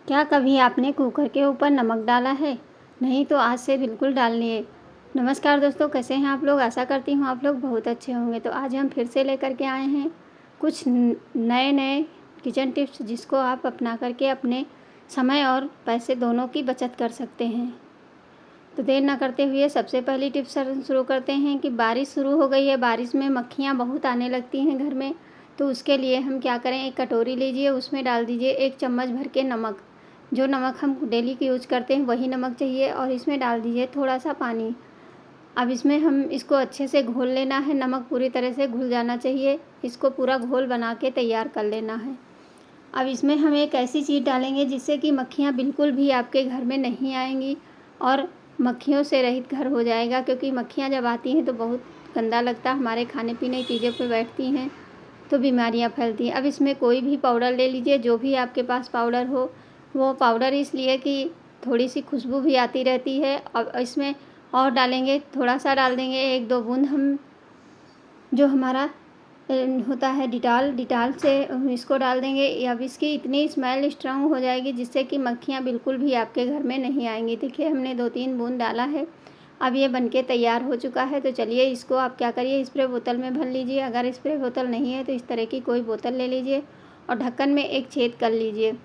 क्या कभी आपने कुकर के ऊपर नमक डाला है? नहीं तो आज से बिल्कुल डालिए। नमस्कार दोस्तों, कैसे हैं आप लोग? आशा करती हूँ आप लोग बहुत अच्छे होंगे। तो आज हम फिर से लेकर के आए हैं कुछ नए-नए किचन टिप्स, जिसको आप अपना करके अपने समय और पैसे दोनों की बचत कर सकते हैं। तो देर ना करते हुए सबसे पहली टिप्स शुरू करते हैं कि बारिश शुरू हो गई है। बारिश में मक्खियाँ बहुत आने लगती हैं घर में। तो उसके लिए हम क्या करें, एक कटोरी लीजिए, उसमें डाल दीजिए 1 चम्मच भर के नमक। जो नमक हम डेली की यूज़ करते हैं वही नमक चाहिए, और इसमें डाल दीजिए थोड़ा-सा पानी। अब इसमें हम इसको अच्छे से घोल लेना है। नमक पूरी तरह से घुल जाना चाहिए। इसको पूरा घोल बना के तैयार कर लेना है। अब इसमें हम एक ऐसी चीज़ डालेंगे जिससे कि मक्खियाँ बिल्कुल भी आपके घर में नहीं आएँगी और मक्खियों से रहित घर हो जाएगा, क्योंकि मक्खियाँ जब आती हैं तो बहुत गंदा लगता है। हमारे खाने-पीने की चीज़ों पे बैठती हैं तो बीमारियाँ फैलती हैं। अब इसमें कोई भी पाउडर ले लीजिए, जो भी आपके पास पाउडर हो। वो पाउडर इसलिए कि थोड़ी-सी खुशबू भी आती रहती है। अब इसमें और डालेंगे, थोड़ा-सा डाल देंगे 1-2 बूंद हम, जो हमारा अ, होता है डिटॉल। डिटॉल से इसको डाल देंगे। अब इसकी इतनी स्मेल स्ट्रॉन्ग हो जाएगी जिससे कि मक्खियाँ बिल्कुल भी आपके घर में नहीं आएँगी। देखिए, हमने 2-3 बूंद डाला है। अब ये बनके तैयार हो चुका है। तो चलिए, इसको आप क्या करिए, स्प्रे बोतल में भर लीजिए। अगर स्प्रे बोतल नहीं है तो इस तरह की कोई बोतल ले लीजिए और ढक्कन में एक छेद कर लीजिए,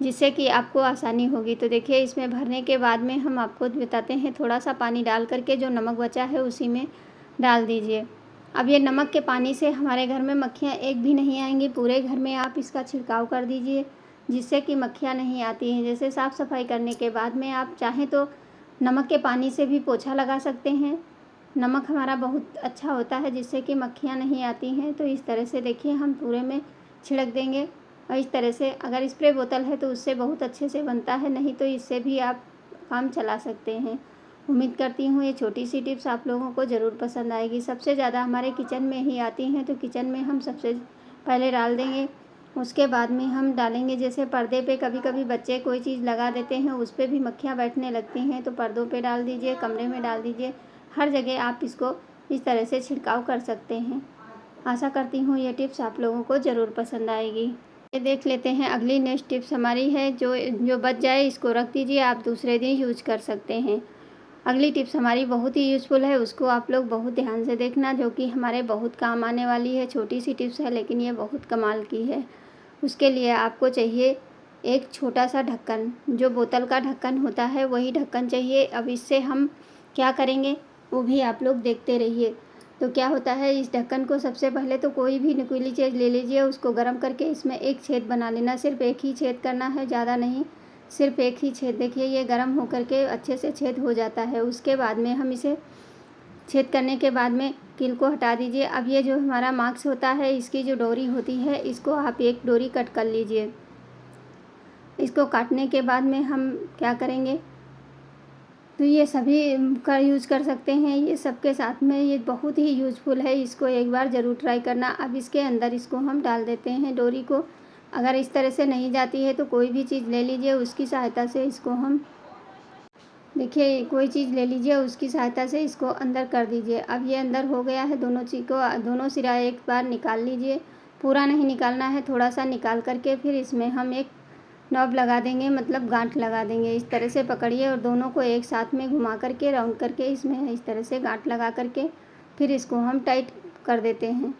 जिससे कि आपको आसानी होगी। तो देखिए, इसमें भरने के बाद में हम आपको बताते हैं, थोड़ा-सा पानी डाल कर के जो नमक बचा है उसी में डाल दीजिए। अब ये नमक के पानी से हमारे घर में मक्खियाँ एक भी नहीं आएँगी। पूरे घर में आप इसका छिड़काव कर दीजिए, जिससे कि मक्खियाँ नहीं आती हैं। जैसे साफ़-सफ़ाई करने के बाद में आप चाहें तो नमक के पानी से भी पोछा लगा सकते हैं। नमक हमारा बहुत अच्छा होता है, जिससे कि मक्खियाँ नहीं आती हैं। तो इस तरह से देखिए, हम पूरे में छिड़क देंगे। और इस तरह से अगर स्प्रे बोतल है तो उससे बहुत अच्छे से बनता है, नहीं तो इससे भी आप काम चला सकते हैं। उम्मीद करती हूँ ये छोटी-सी टिप्स आप लोगों को ज़रूर पसंद आएगी। सबसे ज़्यादा हमारे किचन में ही आती हैं, तो किचन में हम सबसे पहले डाल देंगे। उसके बाद में हम डालेंगे, जैसे पर्दे पे कभी-कभी बच्चे कोई चीज़ लगा देते हैं, उस पे भी मक्खियाँ बैठने लगती हैं, तो पर्दों पे डाल दीजिए, कमरे में डाल दीजिए। हर जगह आप इसको इस तरह से छिड़काव कर सकते हैं। आशा करती हूँ ये टिप्स आप लोगों को ज़रूर पसंद आएगी। ये देख लेते हैं, अगली नेक्स्ट टिप्स हमारी है, जो जो बच जाए इसको रख दीजिए, आप दूसरे दिन यूज़ कर सकते हैं। अगली टिप्स हमारी बहुत ही यूज़फुल है, उसको आप लोग बहुत ध्यान से देखना, जो कि हमारे बहुत काम आने वाली है। छोटी सी टिप्स है लेकिन ये बहुत कमाल की है। उसके लिए आपको चाहिए एक छोटा-सा ढक्कन, जो बोतल का ढक्कन होता है वही ढक्कन चाहिए। अब इससे हम क्या करेंगे वो भी आप लोग देखते रहिए। तो क्या होता है, इस ढक्कन को सबसे पहले तो कोई भी नुकीली चीज़ ले लीजिए, उसको गर्म करके इसमें एक छेद बना लेना। सिर्फ़ एक ही छेद करना है, ज़्यादा नहीं, सिर्फ़ एक ही छेद। देखिए, ये गर्म होकर के अच्छे से छेद हो जाता है। उसके बाद में हम इसे छेद करने के बाद में कील को हटा दीजिए। अब ये जो हमारा मार्क्स होता है, इसकी जो डोरी होती है, इसको आप एक डोरी कट कर लीजिए। इसको काटने के बाद में हम क्या करेंगे, तो ये सभी का यूज़ कर सकते हैं। ये सबके साथ में ये बहुत ही यूज़फुल है, इसको एक बार ज़रूर ट्राई करना। अब इसके अंदर इसको हम डाल देते हैं डोरी को। अगर इस तरह से नहीं जाती है तो कोई भी चीज़ ले लीजिए, उसकी सहायता से इसको हम, देखिए, कोई चीज़ ले लीजिए, उसकी सहायता से इसको अंदर कर दीजिए। अब ये अंदर हो गया है। दोनों चीज़ को, दोनों सिरा एक बार निकाल लीजिए। पूरा नहीं निकालना है, थोड़ा-सा निकाल कर के फिर इसमें हम एक नॉब लगा देंगे, मतलब गांठ लगा देंगे। इस तरह से पकड़िए और दोनों को एक साथ में घुमा करके राउंड करके इसमें इस तरह से गांठ लगा करके फिर इसको हम टाइट कर देते हैं।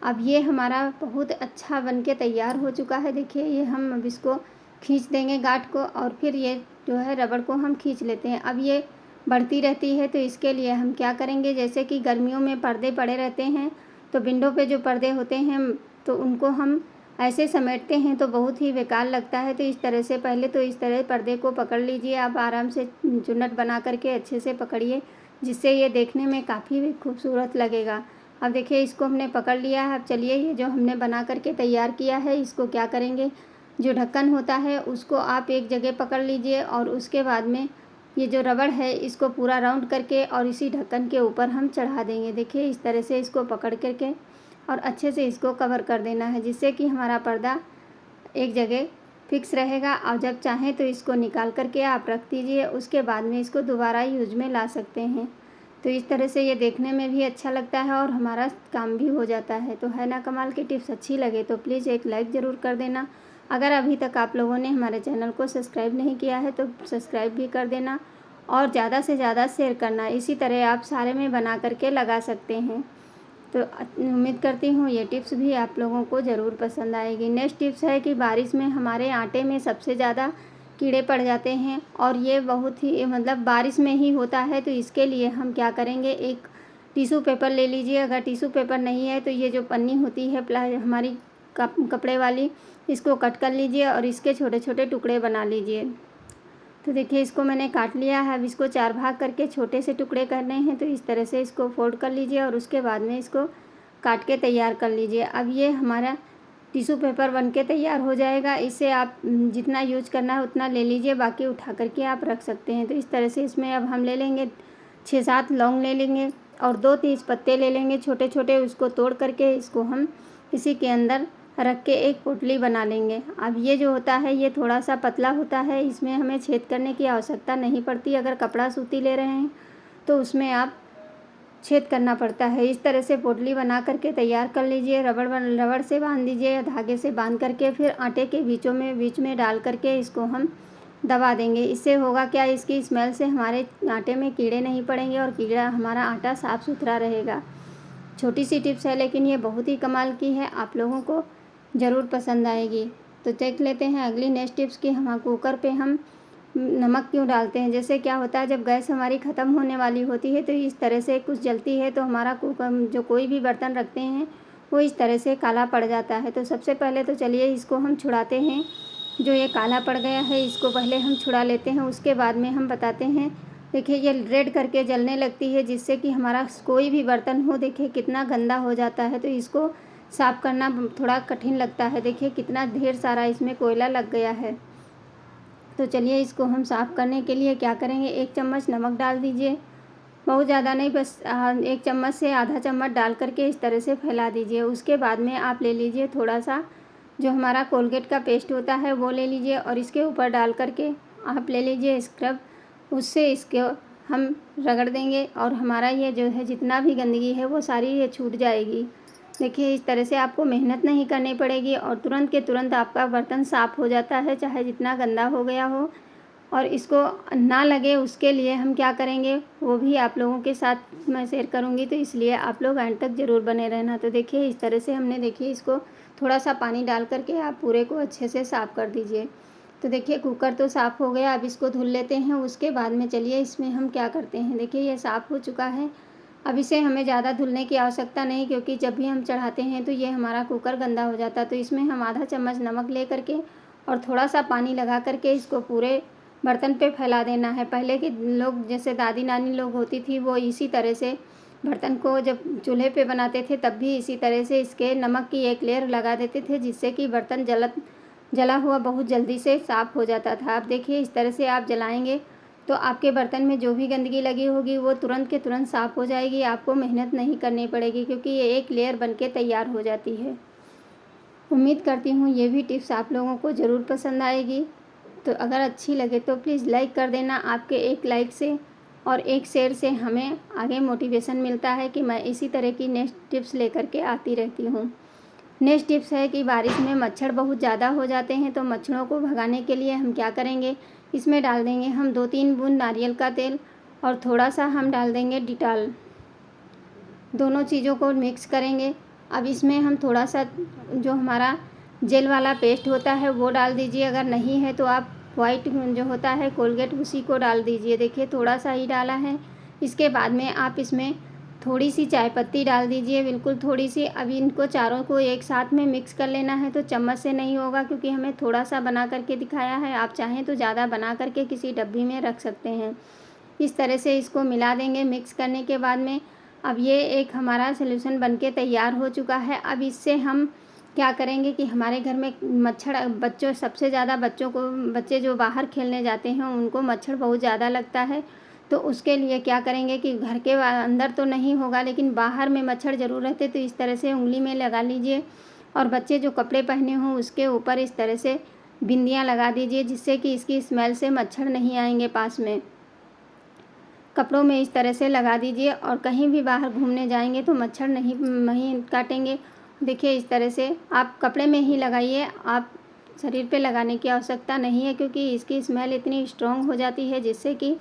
अब ये हमारा बहुत अच्छा बन के तैयार हो चुका है। देखिए, ये हम अब इसको खींच देंगे गांठ को, और फिर ये जो है रबड़ को हम खींच लेते हैं। अब ये बढ़ती रहती है, तो इसके लिए हम क्या करेंगे, जैसे कि गर्मियों में पर्दे पड़े रहते हैं, तो विंडो पे जो पर्दे होते हैं तो उनको हम ऐसे समेटते हैं तो बहुत ही बेकार लगता है। तो इस तरह से पहले तो इस तरह पर्दे को पकड़ लीजिए आप आराम से, चुन्नट बना करके अच्छे से पकड़िए, जिससे ये देखने में काफ़ी खूबसूरत लगेगा। अब देखिए, इसको हमने पकड़ लिया है। अब चलिए, ये जो हमने बना करके तैयार किया है, इसको क्या करेंगे, जो ढक्कन होता है उसको आप एक जगह पकड़ लीजिए, और उसके बाद में ये जो रबड़ है इसको पूरा राउंड करके और इसी ढक्कन के ऊपर हम चढ़ा देंगे। देखिए, इस तरह से इसको पकड़ करके और अच्छे से इसको कवर कर देना है, जिससे कि हमारा पर्दा एक जगह फिक्स रहेगा। और जब चाहें तो इसको निकाल करके आप रख दीजिए, उसके बाद में इसको दोबारा यूज में ला सकते हैं। तो इस तरह से ये देखने में भी अच्छा लगता है और हमारा काम भी हो जाता है। तो है ना कमाल की टिप्स? अच्छी लगे तो प्लीज़ एक लाइक ज़रूर कर देना। अगर अभी तक आप लोगों ने हमारे चैनल को सब्सक्राइब नहीं किया है तो सब्सक्राइब भी कर देना और ज़्यादा से ज़्यादा शेयर करना। इसी तरह आप सारे में बना करके लगा सकते हैं। तो उम्मीद करती हूँ ये टिप्स भी आप लोगों को ज़रूर पसंद आएगी। नेक्स्ट टिप्स है कि बारिश में हमारे आटे में सबसे ज़्यादा कीड़े पड़ जाते हैं और ये बहुत ही मतलब बारिश में ही होता है। तो इसके लिए हम क्या करेंगे, एक टिश्यू पेपर ले लीजिए। अगर टिश्यू पेपर नहीं है तो ये जो पन्नी होती है हमारी कपड़े वाली, इसको कट कर लीजिए और इसके छोटे छोटे टुकड़े बना लीजिए। तो देखिए इसको मैंने काट लिया है। अब इसको 4 भाग करके छोटे से टुकड़े करने हैं। तो इस तरह से इसको फोल्ड कर लीजिए और उसके बाद में इसको काट के तैयार कर लीजिए। अब ये हमारा टिश्यू पेपर बन के तैयार हो जाएगा। इससे आप जितना यूज करना है उतना ले लीजिए, बाकी उठा करके आप रख सकते हैं। तो इस तरह से इसमें अब हम ले लेंगे 6-7 लौंग ले लेंगे और 2 तेज पत्ते ले लेंगे छोटे छोटे। उसको तोड़ करके इसको हम इसी के अंदर रख के एक पोटली बना लेंगे। अब ये जो होता है ये थोड़ा सा पतला होता है, इसमें हमें छेद करने की आवश्यकता नहीं पड़ती। अगर कपड़ा सूती ले रहे हैं तो उसमें आप छेद करना पड़ता है। इस तरह से पोटली बना करके तैयार कर लीजिए। रबड़ से बांध दीजिए या धागे से बांध करके फिर आटे के बीच में डाल करके इसको हम दबा देंगे। इससे होगा क्या, इसकी स्मेल से हमारे आटे में कीड़े नहीं पड़ेंगे और कीड़ा हमारा आटा साफ़ सुथरा रहेगा। छोटी सी टिप्स है लेकिन ये बहुत ही कमाल की है, आप लोगों को ज़रूर पसंद आएगी। तो देख लेते हैं अगली नेक्स्ट टिप्स की हम कुकर पे हम नमक क्यों डालते हैं। जैसे क्या होता है, जब गैस हमारी ख़त्म होने वाली होती है तो इस तरह से कुछ जलती है तो हमारा कुकर जो कोई भी बर्तन रखते हैं वो इस तरह से काला पड़ जाता है। तो सबसे पहले तो चलिए इसको हम छुड़ाते हैं। जो ये काला पड़ गया है इसको पहले हम छुड़ा लेते हैं, उसके बाद में हम बताते हैं। देखिए ये रेड करके जलने लगती है, जिससे कि हमारा कोई भी बर्तन हो देखिए कितना गंदा हो जाता है। तो इसको साफ़ करना थोड़ा कठिन लगता है। देखिए कितना ढेर सारा इसमें कोयला लग गया है। तो चलिए इसको हम साफ़ करने के लिए क्या करेंगे, 1 चम्मच नमक डाल दीजिए। बहुत ज़्यादा नहीं, बस 1 चम्मच से आधा चम्मच डाल करके इस तरह से फैला दीजिए। उसके बाद में आप ले लीजिए थोड़ा सा जो हमारा कोलगेट का पेस्ट होता है वो ले लीजिए और इसके ऊपर डाल करके आप ले लीजिए स्क्रब। उससे इसको हम रगड़ देंगे और हमारा ये जो है जितना भी गंदगी है वो सारी ये छूट जाएगी। देखिए इस तरह से आपको मेहनत नहीं करनी पड़ेगी और तुरंत के तुरंत आपका बर्तन साफ़ हो जाता है, चाहे जितना गंदा हो गया हो। और इसको ना लगे उसके लिए हम क्या करेंगे वो भी आप लोगों के साथ मैं शेयर करूंगी, तो इसलिए आप लोग एंड तक ज़रूर बने रहना। तो देखिए इस तरह से हमने देखिए इसको थोड़ा सा पानी डाल करके आप पूरे को अच्छे से साफ़ कर दीजिए। तो देखिए कुकर तो साफ़ हो गया, अब इसको धुल लेते हैं। उसके बाद में चलिए इसमें हम क्या करते हैं, देखिए ये साफ़ हो चुका है। अब इसे हमें ज़्यादा धुलने की आवश्यकता नहीं, क्योंकि जब भी हम चढ़ाते हैं तो ये हमारा कुकर गंदा हो जाता है। तो इसमें हम आधा चम्मच नमक ले करके और थोड़ा सा पानी लगा करके इसको पूरे बर्तन पे फैला देना है। पहले के लोग जैसे दादी नानी लोग होती थी वो इसी तरह से बर्तन को जब चूल्हे पे बनाते थे तब भी इसी तरह से इसके नमक की एक लेयर लगा देते थे, जिससे कि बर्तन जला हुआ बहुत जल्दी से साफ़ हो जाता था। अब देखिए इस तरह से आप जलाएंगे तो आपके बर्तन में जो भी गंदगी लगी होगी वो तुरंत के तुरंत साफ़ हो जाएगी। आपको मेहनत नहीं करनी पड़ेगी क्योंकि ये एक लेयर बन के तैयार हो जाती है। उम्मीद करती हूँ ये भी टिप्स आप लोगों को ज़रूर पसंद आएगी। तो अगर अच्छी लगे तो प्लीज़ लाइक कर देना। आपके एक लाइक से और एक शेयर से हमें आगे मोटिवेशन मिलता है कि मैं इसी तरह की नेक्स्ट टिप्स लेकर के आती रहती हूँ। नेक्स्ट टिप्स है कि बारिश में मच्छर बहुत ज़्यादा हो जाते हैं, तो मच्छरों को भगाने के लिए हम क्या करेंगे, इसमें डाल देंगे हम 2-3 बूंद नारियल का तेल और थोड़ा सा हम डाल देंगे डिटॉल। दोनों चीज़ों को मिक्स करेंगे। अब इसमें हम थोड़ा सा जो हमारा जेल वाला पेस्ट होता है वो डाल दीजिए। अगर नहीं है तो आप वाइट जो होता है कोलगेट उसी को डाल दीजिए। देखिए थोड़ा सा ही डाला है। इसके बाद में आप इसमें थोड़ी सी चाय पत्ती डाल दीजिए, बिल्कुल थोड़ी सी। अब इनको चारों को एक साथ में मिक्स कर लेना है। तो चम्मच से नहीं होगा क्योंकि हमें थोड़ा सा बना करके दिखाया है। आप चाहें तो ज़्यादा बना करके किसी डब्बी में रख सकते हैं। इस तरह से इसको मिला देंगे। मिक्स करने के बाद में अब ये एक हमारा सॉल्यूशन बनके तैयार हो चुका है। अब इससे हम क्या करेंगे कि हमारे घर में मच्छर बच्चों सबसे ज़्यादा बच्चे जो बाहर खेलने जाते हैं उनको मच्छर बहुत ज़्यादा लगता है। तो उसके लिए क्या करेंगे कि घर के अंदर तो नहीं होगा लेकिन बाहर में मच्छर ज़रूर रहते, तो इस तरह से उंगली में लगा लीजिए और बच्चे जो कपड़े पहने हों उसके ऊपर इस तरह से बिंदियाँ लगा दीजिए, जिससे कि इसकी स्मेल से मच्छर नहीं आएंगे पास में। कपड़ों में इस तरह से लगा दीजिए और कहीं भी बाहर घूमने जाएंगे तो मच्छर नहीं काटेंगे। देखिए इस तरह से आप कपड़े में ही लगाइए, आप शरीर पे लगाने की आवश्यकता नहीं है, क्योंकि इसकी स्मेल इतनी स्ट्रॉन्ग हो जाती है जिससे कि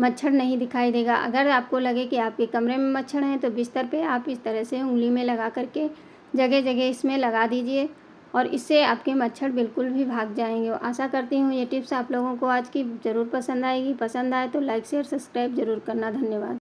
मच्छर नहीं दिखाई देगा। अगर आपको लगे कि आपके कमरे में मच्छर हैं तो बिस्तर पे आप इस तरह से उंगली में लगा करके जगह जगह इसमें लगा दीजिए और इससे आपके मच्छर बिल्कुल भी भाग जाएंगे। आशा करती हूँ ये टिप्स आप लोगों को आज की ज़रूर पसंद आएगी। पसंद आए तो लाइक शेयर सब्सक्राइब ज़रूर करना। धन्यवाद।